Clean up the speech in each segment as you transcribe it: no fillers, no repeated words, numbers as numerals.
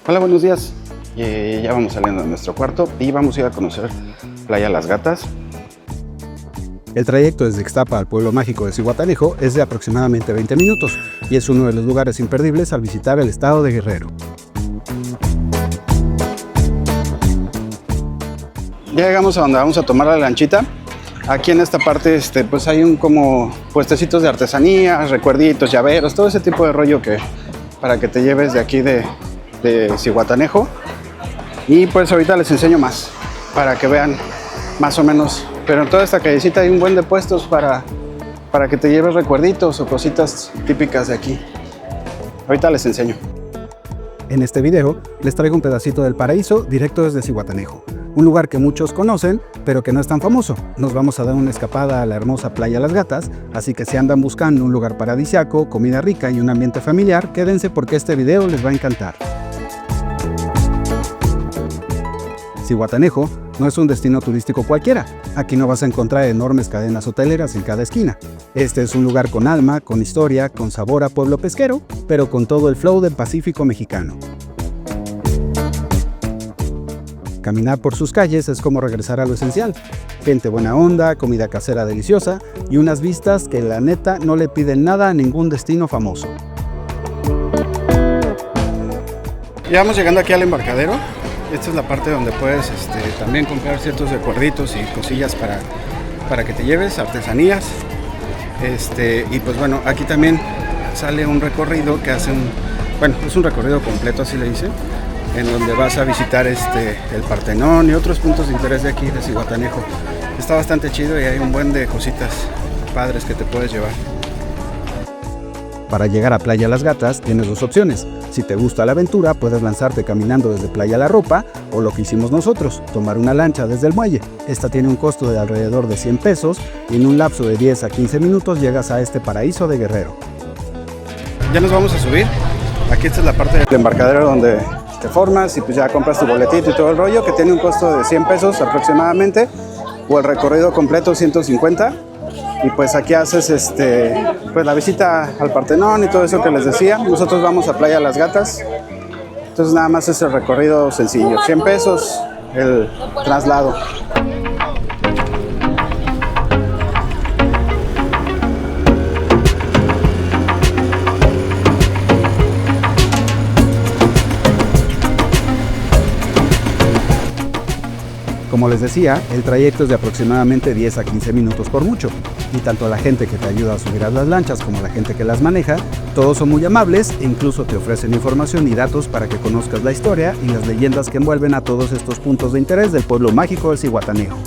Hola, buenos días. Ya vamos saliendo de nuestro cuarto y vamos a ir a conocer Playa Las Gatas. El trayecto desde Ixtapa al pueblo mágico de Zihuatanejo es de aproximadamente 20 minutos y es uno de los lugares imperdibles al visitar el estado de Guerrero. Ya llegamos a donde vamos a tomar la lanchita. Aquí en esta parte pues hay como puestecitos de artesanías, recuerditos, llaveros, todo ese tipo de rollo para que te lleves de aquí de Zihuatanejo. Y pues ahorita les enseño más para que vean más o menos. Pero en toda esta callecita hay un buen de puestos para que te lleves recuerditos o cositas típicas de aquí. Ahorita les enseño. En este video les traigo un pedacito del paraíso directo desde Zihuatanejo, un lugar que muchos conocen, pero que no es tan famoso. Nos vamos a dar una escapada a la hermosa Playa Las Gatas, así que si andan buscando un lugar paradisíaco, comida rica y un ambiente familiar, quédense porque este video les va a encantar. Zihuatanejo no es un destino turístico cualquiera. Aquí no vas a encontrar enormes cadenas hoteleras en cada esquina. Este es un lugar con alma, con historia, con sabor a pueblo pesquero, pero con todo el flow del Pacífico mexicano. Caminar por sus calles es como regresar a lo esencial. Gente buena onda, comida casera deliciosa y unas vistas que la neta no le piden nada a ningún destino famoso. Ya vamos llegando aquí al embarcadero. Esta es la parte donde puedes también comprar ciertos recuerditos y cosillas para que te lleves, artesanías. Y pues bueno, aquí también sale un recorrido que hace es un recorrido completo, así le dicen, en donde vas a visitar el Partenón y otros puntos de interés de aquí, de Zihuatanejo. Está bastante chido y hay un buen de cositas padres que te puedes llevar. Para llegar a Playa Las Gatas tienes dos opciones. Si te gusta la aventura, puedes lanzarte caminando desde Playa La Ropa, o lo que hicimos nosotros, tomar una lancha desde el muelle. Esta tiene un costo de alrededor de 100 pesos y en un lapso de 10 a 15 minutos llegas a este paraíso de Guerrero. Ya nos vamos a subir. Aquí esta es la parte del embarcadero donde te formas y pues ya compras tu boletito y todo el rollo, que tiene un costo de 100 pesos aproximadamente, o el recorrido completo 150. Y pues aquí haces pues la visita al Partenón y todo eso que les decía. Nosotros vamos a Playa Las Gatas. Entonces nada más es el recorrido sencillo. 100 pesos el traslado. Como les decía, el trayecto es de aproximadamente 10 a 15 minutos por mucho, y tanto la gente que te ayuda a subir a las lanchas como la gente que las maneja, todos son muy amables e incluso te ofrecen información y datos para que conozcas la historia y las leyendas que envuelven a todos estos puntos de interés del pueblo mágico de Zihuatanejo.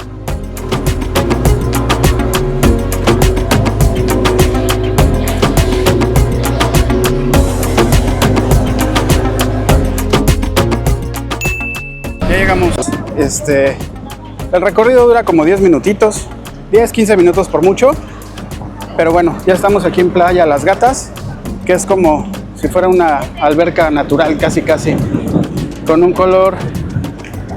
Ya llegamos. El recorrido dura como 10 minutitos, 10-15 minutos por mucho, pero bueno, ya estamos aquí en Playa Las Gatas, que es como si fuera una alberca natural casi, con un color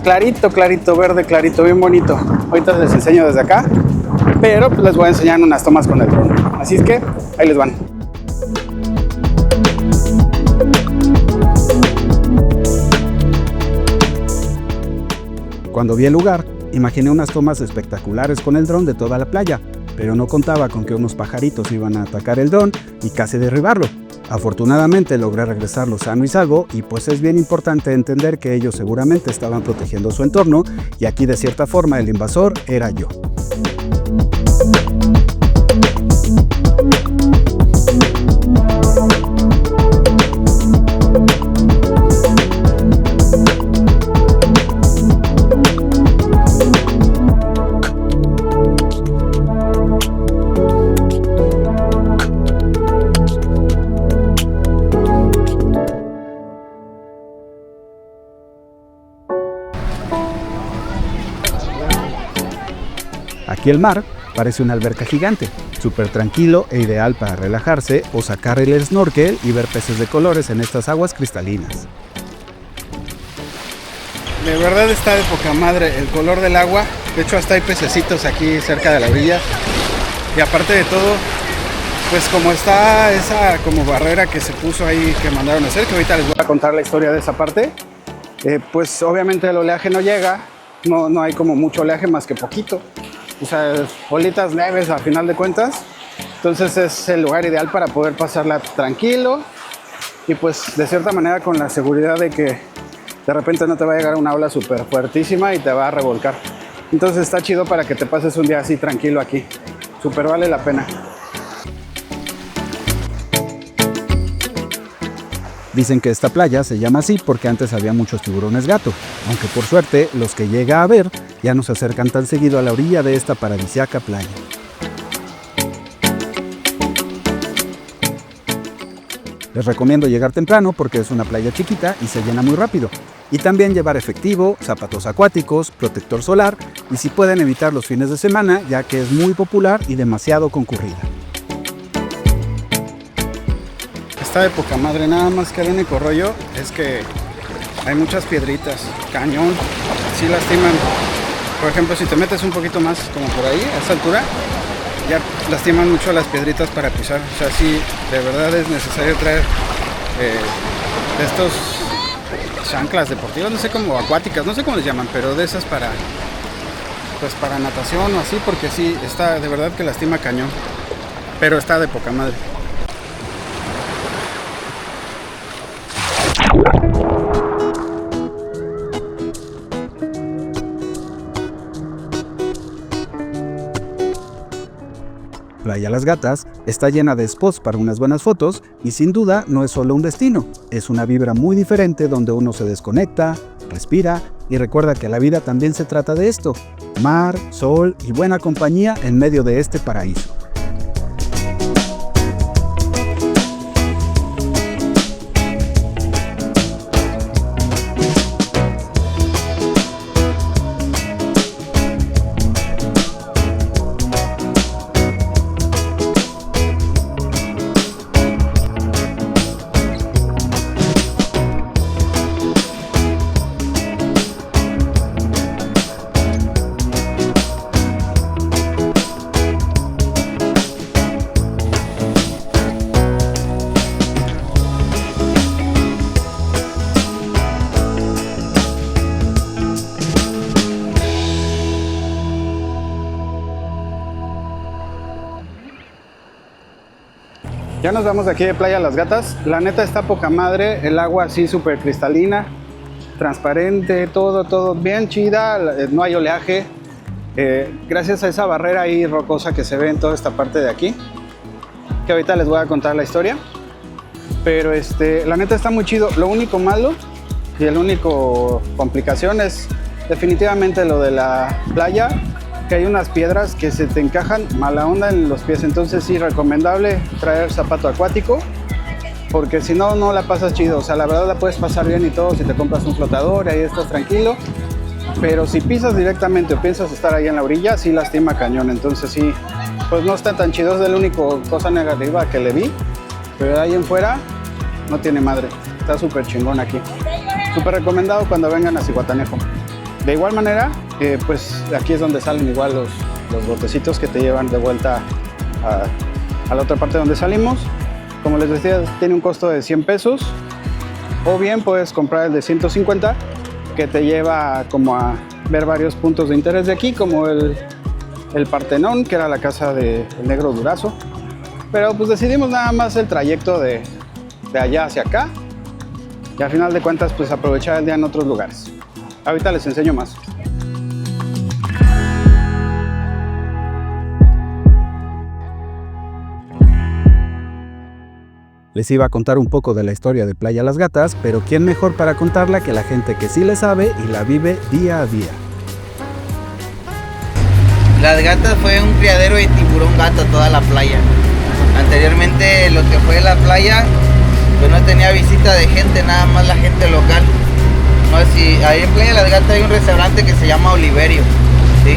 clarito, verde clarito, bien bonito. Ahorita les enseño desde acá, pero pues les voy a enseñar unas tomas con el dron, así es que ahí les van. Cuando vi el lugar, imaginé unas tomas espectaculares con el dron de toda la playa, pero no contaba con que unos pajaritos iban a atacar el dron y casi derribarlo. Afortunadamente logré regresarlo sano y salvo, y pues es bien importante entender que ellos seguramente estaban protegiendo su entorno y aquí de cierta forma el invasor era yo. Aquí el mar parece una alberca gigante, súper tranquilo e ideal para relajarse o sacar el snorkel y ver peces de colores en estas aguas cristalinas. De verdad está de poca madre el color del agua. De hecho hasta hay pececitos aquí cerca de la orilla. Y aparte de todo, pues como está esa como barrera que se puso ahí, que mandaron a hacer, que ahorita les voy a contar la historia de esa parte. pues obviamente el oleaje no llega, no hay como mucho oleaje más que poquito. O sea, olitas leves al final de cuentas. Entonces es el lugar ideal para poder pasarla tranquilo y pues de cierta manera con la seguridad de que de repente no te va a llegar una ola súper fuertísima y te va a revolcar. Entonces está chido para que te pases un día así tranquilo aquí. Súper vale la pena. Dicen que esta playa se llama así porque antes había muchos tiburones gato, aunque por suerte los que llega a ver ya no se acercan tan seguido a la orilla de esta paradisíaca playa. Les recomiendo llegar temprano porque es una playa chiquita y se llena muy rápido. Y también llevar efectivo, zapatos acuáticos, protector solar y si pueden evitar los fines de semana ya que es muy popular y demasiado concurrida. Está de poca madre, nada más que el único rollo es que hay muchas piedritas, cañón, sí lastiman. Por ejemplo, si te metes un poquito más como por ahí, a esa altura, ya lastiman mucho las piedritas para pisar. O sea, sí, de verdad es necesario traer estos chanclas deportivas, no sé cómo, acuáticas, no sé cómo les llaman, pero de esas para natación o así, porque sí, está de verdad que lastima cañón, pero está de poca madre. Playa Las Gatas está llena de spots para unas buenas fotos y sin duda no es solo un destino, es una vibra muy diferente donde uno se desconecta, respira y recuerda que la vida también se trata de esto, mar, sol y buena compañía en medio de este paraíso. Ya nos vamos de aquí de Playa Las Gatas. La neta está poca madre, el agua así súper cristalina, transparente, todo bien chida, no hay oleaje. Gracias a esa barrera ahí rocosa que se ve en toda esta parte de aquí, que ahorita les voy a contar la historia. Pero la neta está muy chido. Lo único malo y el único complicación es definitivamente lo de la playa, que hay unas piedras que se te encajan mala onda en los pies. Entonces sí, recomendable traer zapato acuático, porque si no, no la pasas chido. O sea, la verdad la puedes pasar bien y todo si te compras un flotador y ahí estás tranquilo. Pero si pisas directamente o piensas estar ahí en la orilla, sí lastima cañón. Entonces sí, pues no está tan chido. Es la única cosa negativa que le vi. Pero de ahí en fuera, no tiene madre. Está súper chingón aquí. Súper recomendado cuando vengan a Zihuatanejo. De igual manera, pues aquí es donde salen igual los botecitos que te llevan de vuelta a la otra parte donde salimos. Como les decía, tiene un costo de 100 pesos. O bien puedes comprar el de 150, que te lleva como a ver varios puntos de interés de aquí, como el Partenón, que era la casa del Negro Durazo. Pero pues decidimos nada más el trayecto de allá hacia acá. Y al final de cuentas, pues aprovechar el día en otros lugares. Ahorita les enseño más. Les iba a contar un poco de la historia de Playa Las Gatas, pero ¿quién mejor para contarla que la gente que sí le sabe y la vive día a día? Las Gatas fue un criadero de tiburón gato toda la playa. Anteriormente lo que fue la playa, pues no tenía visita de gente, nada más la gente local. No, si ahí en Playa Las Gatas hay un restaurante que se llama Oliverio, ¿sí?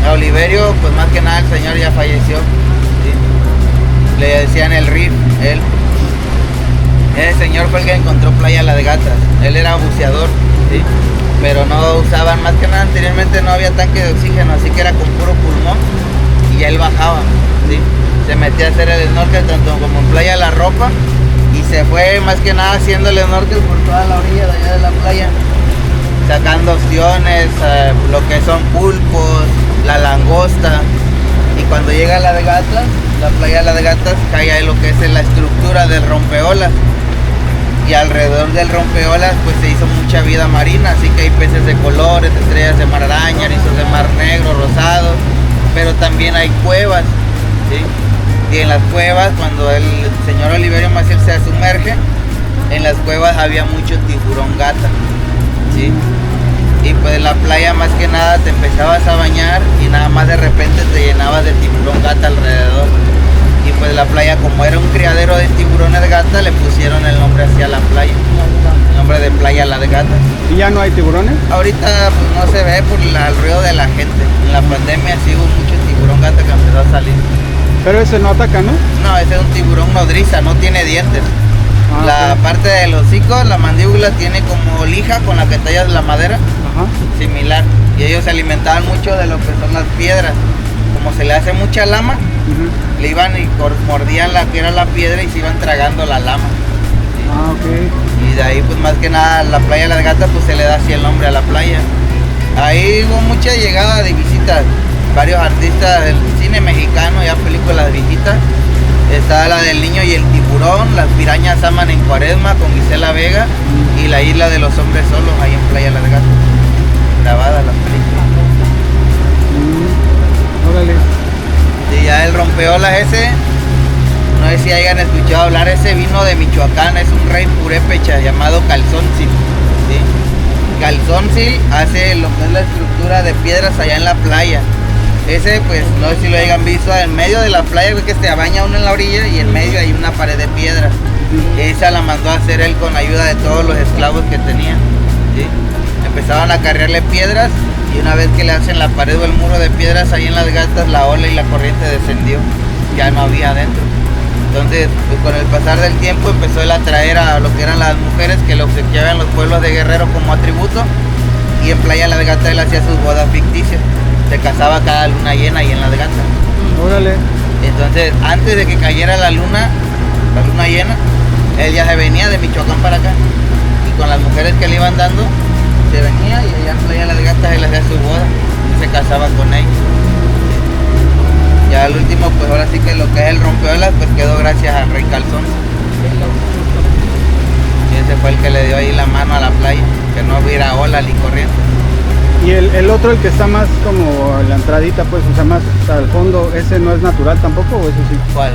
A Oliverio, pues más que nada el señor ya falleció, ¿sí? Le decían el Riff, él. Ese señor fue el que encontró Playa Las Gatas. Él era buceador, ¿sí? Pero no usaban, más que nada anteriormente no había tanque de oxígeno, así que era con puro pulmón y él bajaba, ¿sí? Se metía a hacer el snorkel tanto como en Playa La Ropa y se fue más que nada haciendo el snorkel por toda la orilla de allá de la playa ostiones, lo que son pulpos, la langosta. Y cuando llega a la de Gatas, la playa de la de Gatas, cae ahí lo que es la estructura del rompeolas. Y alrededor del rompeolas pues se hizo mucha vida marina, así que hay peces de colores, estrellas de mar araña, erizos de mar negro, rosados, pero también hay cuevas, ¿sí? Y en las cuevas, cuando el señor Oliverio Maciel se sumerge, en las cuevas había mucho tiburón gata, ¿sí? Y pues en la playa más que nada te empezabas a bañar y nada más de repente te llenabas de tiburón gata alrededor. Y pues la playa, como era un criadero de tiburones gata, le pusieron el nombre así a la playa, el nombre de playa La de Gata. ¿Y ya no hay tiburones? Ahorita pues no se ve por el ruido de la gente. En la pandemia sí hubo mucho tiburón gata que empezó a salir. Pero ese no ataca, ¿no? No, ese es un tiburón nodriza, no tiene dientes. La ok. parte del hocico, la mandíbula tiene como lija con la que tallas la madera, Ajá. similar. Y ellos se alimentaban mucho de lo que son las piedras. Como se le hace mucha lama, Ujú. le iban y mordían la que era la piedra y se iban tragando la lama. Ah, ok. Y de ahí pues más que nada la playa de las Gatas pues se le da así el nombre a la playa. Ahí hubo mucha llegada de visitas, varios artistas del cine mexicano, ya películas viejitas. Está la del Niño y el Tiburón, Las pirañas aman en Cuaresma con Gisela Vega y La isla de los hombres solos ahí en Playa de las Gatas. Grabadas las películas. Órale. Y ya el rompeolas ese, no sé si hayan escuchado hablar, ese vino de Michoacán, es un rey purépecha llamado Calzoncil, ¿sí? Calzoncil hace lo que es la estructura de piedras allá en la playa. Ese pues no sé si lo hayan visto, en medio de la playa que se baña uno en la orilla y en medio hay una pared de piedra. Esa la mandó a hacer él con ayuda de todos los esclavos que tenía, ¿sí? Empezaban a cargarle piedras y una vez que le hacen la pared o el muro de piedras ahí en las Gatas, la ola y la corriente descendió, ya no había adentro. Entonces pues, con el pasar del tiempo empezó él a traer a lo que eran las mujeres que lo obsequiaban los pueblos de Guerrero como atributo, y en Playa Las Gatas él hacía sus bodas ficticias, se casaba cada luna llena ahí en Las Gatas. Órale. Entonces antes de que cayera la luna llena, él ya se venía de Michoacán para acá y con las mujeres que le iban dando se venía y allá en Playa Las Gatas él hacía su boda y se casaba con ellos. Ya al último pues ahora sí que lo que es el rompeolas pues quedó gracias a Rey Calzón. Y ese fue el que le dio ahí la mano a la playa, que no hubiera ola ni corriente. Y el otro, el que está más como en la entradita, pues, o sea, más al fondo, ¿ese no es natural tampoco o eso sí? ¿Cuál?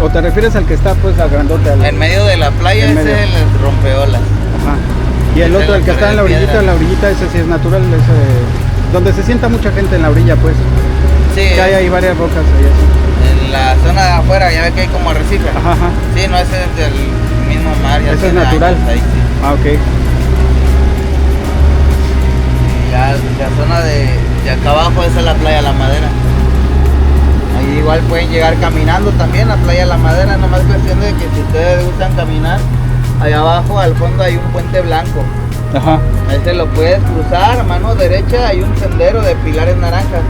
¿O te refieres al que está pues al grandote? En medio de la playa En ese medio. es el rompeolas. Ajá. Y el Ese otro, es el que el está en la orillita, ese sí es natural, ese, donde se sienta mucha gente en la orilla, pues. Sí, Que hay ahí varias rocas ahí así. en la zona de afuera ya ve que hay como arrecife. Ajá, ajá. Sí, no, ese es del mismo mar. Ya Ese es tiene natural. años ahí, sí. Ah, ok. Y ya la zona de acá abajo esa es la playa La Madera. Ahí igual pueden llegar caminando también a Playa La Madera, nomás cuestión de que si ustedes gustan caminar, allá abajo al fondo hay un puente blanco. Ajá. Ese lo puedes cruzar, a mano derecha hay un sendero de pilares naranjas.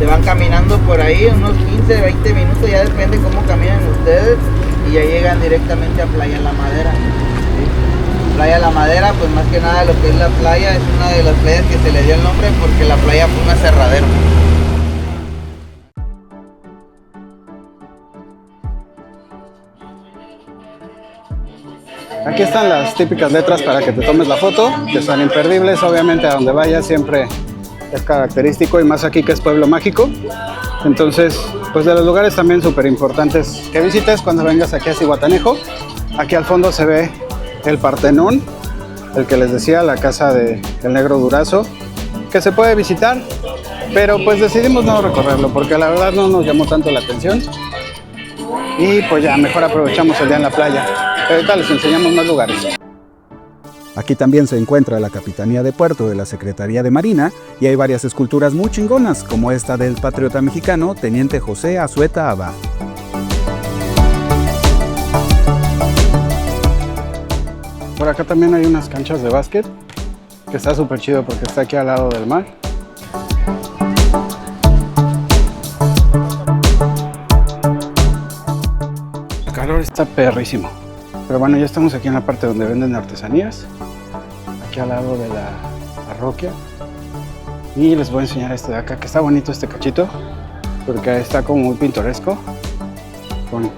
Se van caminando por ahí unos 15, 20 minutos, ya depende cómo caminen ustedes, y ya llegan directamente a Playa La Madera. ¿Sí? Playa La Madera, pues más que nada lo que es la playa, es una de las playas que se le dio el nombre porque la playa fue un aserradero. Aquí están las típicas letras para que te tomes la foto, que son imperdibles, obviamente a donde vayas siempre es característico, y más aquí que es pueblo mágico. Entonces, pues de los lugares también súper importantes que visites cuando vengas aquí a Zihuatanejo. Aquí al fondo se ve el Partenón, el que les decía, la casa del Negro Durazo, que se puede visitar, pero pues decidimos no recorrerlo porque la verdad no nos llamó tanto la atención, y pues ya mejor aprovechamos el día en la playa. Pero ahorita les enseñamos más lugares. Aquí también se encuentra la Capitanía de Puerto de la Secretaría de Marina y hay varias esculturas muy chingonas, como esta del patriota mexicano Teniente José Azueta Aba. Por acá también hay unas canchas de básquet, que está súper chido porque está aquí al lado del mar. El calor está perrísimo. Pero bueno, ya estamos aquí en la parte donde venden artesanías, aquí al lado de parroquia. Y les voy a enseñar este de acá, que está bonito este cachito, porque está como muy pintoresco, con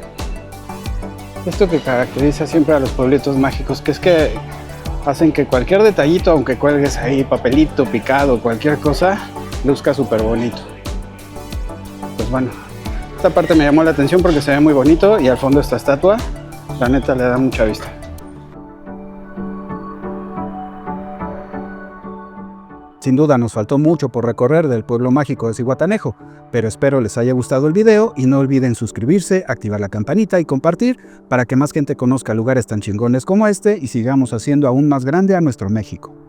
esto que caracteriza siempre a los pueblitos mágicos, que es que hacen que cualquier detallito, aunque cuelgues ahí papelito, picado, cualquier cosa, luzca súper bonito. Pues bueno, esta parte me llamó la atención porque se ve muy bonito y al fondo esta estatua, la neta le da mucha vista. Sin duda nos faltó mucho por recorrer del pueblo mágico de Zihuatanejo, pero espero les haya gustado el video y no olviden suscribirse, activar la campanita y compartir para que más gente conozca lugares tan chingones como este y sigamos haciendo aún más grande a nuestro México.